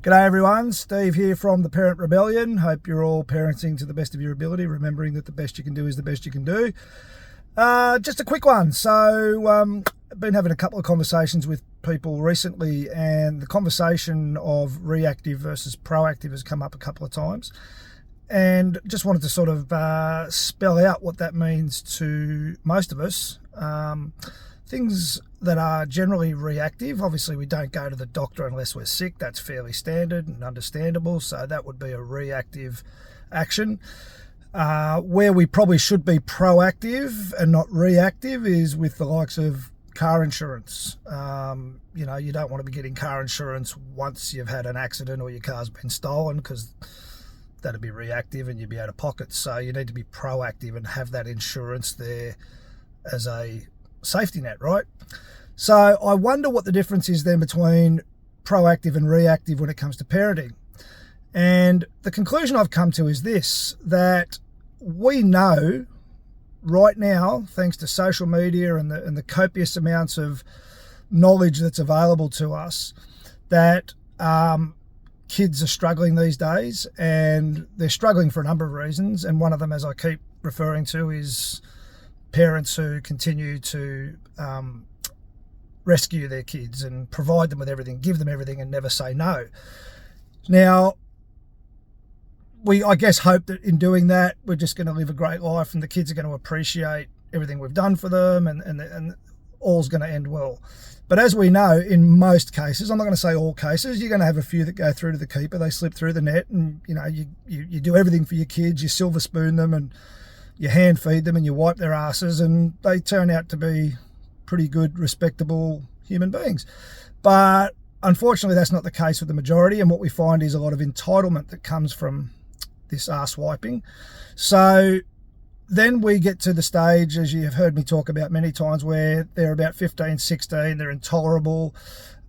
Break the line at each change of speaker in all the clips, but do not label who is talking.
G'day everyone, Steve here from the Parent Rebellion. Hope you're all parenting to the best of your ability, remembering that the best you can do is the best you can do. Just a quick one. So I've been having a couple of conversations with people recently, and the conversation of reactive versus proactive has come up a couple of times. And just wanted to sort of spell out what that means to most of us. Things that are generally reactive, obviously we don't go to the doctor unless we're sick. That's fairly standard and understandable. So that would be a reactive action. Where we probably should be proactive and not reactive is with the likes of car insurance. You don't want to be getting car insurance once you've had an accident or your car's been stolen, because that'd be reactive and you'd be out of pocket. So you need to be proactive and have that insurance there as a safety net, right? So I wonder what the difference is then between proactive and reactive when it comes to parenting. And the conclusion I've come to is this, that we know right now, thanks to social media and the copious amounts of knowledge that's available to us, that kids are struggling these days, and they're struggling for a number of reasons. And one of them, as I keep referring to, is parents who continue to rescue their kids and provide them with everything, give them everything, and never say no. Now, I guess hope that in doing that, we're just going to live a great life and the kids are going to appreciate everything we've done for them, and all's going to end well. But as we know, in most cases, I'm not going to say all cases, you're going to have a few that go through to the keeper, they slip through the net, and you do everything for your kids, you silver spoon them and you hand feed them and you wipe their asses, and they turn out to be pretty good, respectable human beings. But unfortunately, that's not the case with the majority, and what we find is a lot of entitlement that comes from this ass wiping. So then we get to the stage, as you have heard me talk about many times, where they're about 15, 16, they're intolerable,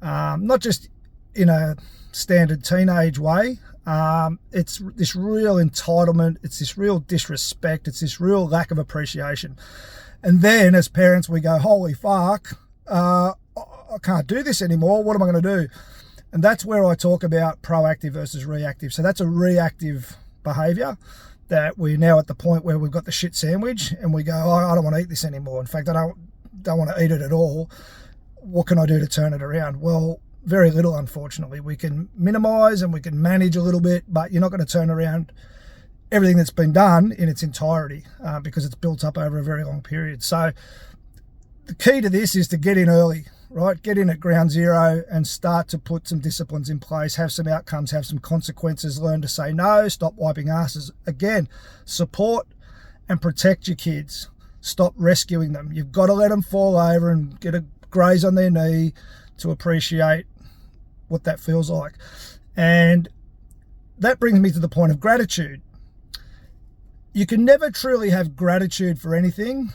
not just in a standard teenage way. It's this real entitlement, it's this real disrespect, it's this real lack of appreciation. And then as parents, we go, holy fuck, I can't do this anymore. What am I going to do? And that's where I talk about proactive versus reactive. So that's a reactive behavior, that we're now at the point where we've got the shit sandwich and we go, oh, I don't want to eat this anymore. In fact, I don't want to eat it at all. What can I do to turn it around? Well, very little, unfortunately. We can minimize and we can manage a little bit, but you're not going to turn around everything that's been done in its entirety, because it's built up over a very long period. So the key to this is to get in early, right? Get in at ground zero and start to put some disciplines in place, have some outcomes, have some consequences, learn to say no, stop wiping asses. Again, support and protect your kids. Stop rescuing them. You've got to let them fall over and get a graze on their knee to appreciate what that feels like. And that brings me to the point of gratitude. You can never truly have gratitude for anything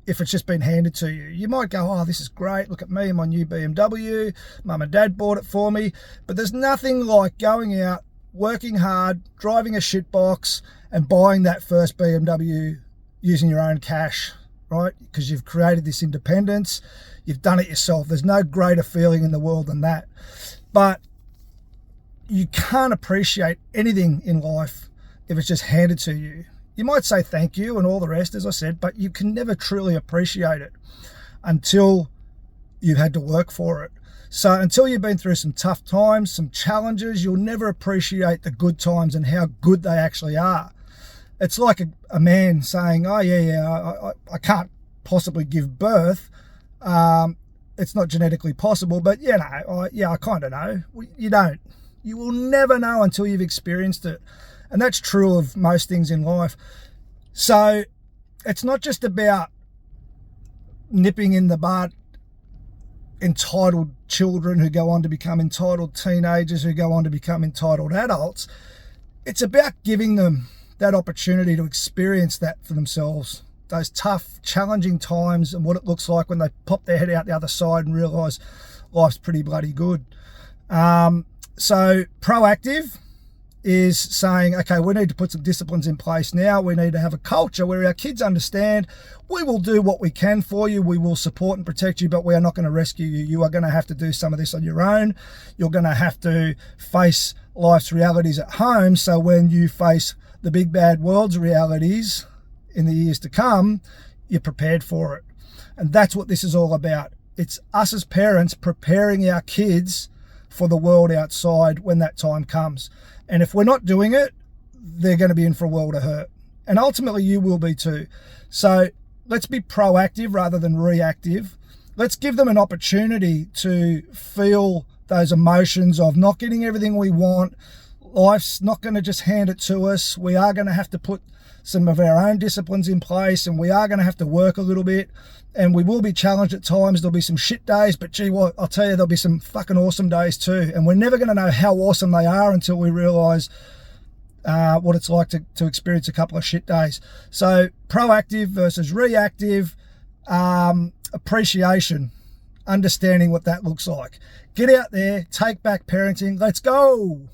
if it's just been handed to you. You might go, oh, this is great, look at me, my new BMW, mum and dad bought it for me. But there's nothing like going out, working hard, driving a shitbox and buying that first BMW using your own cash, right? Because you've created this independence, you've done it yourself. There's no greater feeling in the world than that. But you can't appreciate anything in life if it's just handed to you. You might say thank you and all the rest, as I said, but you can never truly appreciate it until you've had to work for it. So until you've been through some tough times, some challenges, you'll never appreciate the good times and how good they actually are. It's like a man saying, oh I can't possibly give birth. It's not genetically possible, but I kind of know. You don't. You will never know until you've experienced it. And that's true of most things in life. So it's not just about nipping in the bud entitled children who go on to become entitled teenagers, who go on to become entitled adults. It's about giving them that opportunity to experience that for themselves, those tough, challenging times, and what it looks like when they pop their head out the other side and realise life's pretty bloody good. So proactive is saying, okay, we need to put some disciplines in place now. We need to have a culture where our kids understand we will do what we can for you. We will support and protect you, but we are not going to rescue you. You are going to have to do some of this on your own. You're going to have to face life's realities at home. So when you face the big bad world's realities in the years to come, you're prepared for it. And that's what this is all about. It's us as parents preparing our kids for the world outside when that time comes. And if we're not doing it, they're going to be in for a world of hurt. And ultimately you will be too. So let's be proactive rather than reactive. Let's give them an opportunity to feel those emotions of not getting everything we want. Life's not going to just hand it to us. We are going to have to put some of our own disciplines in place, and we are going to have to work a little bit, and we will be challenged at times. There'll be some shit days, but gee, what I'll tell you, there'll be some fucking awesome days too. And we're never going to know how awesome they are until we realize what it's like to experience a couple of shit days. So proactive versus reactive, appreciation, understanding what that looks like. Get out there, take back parenting. Let's go.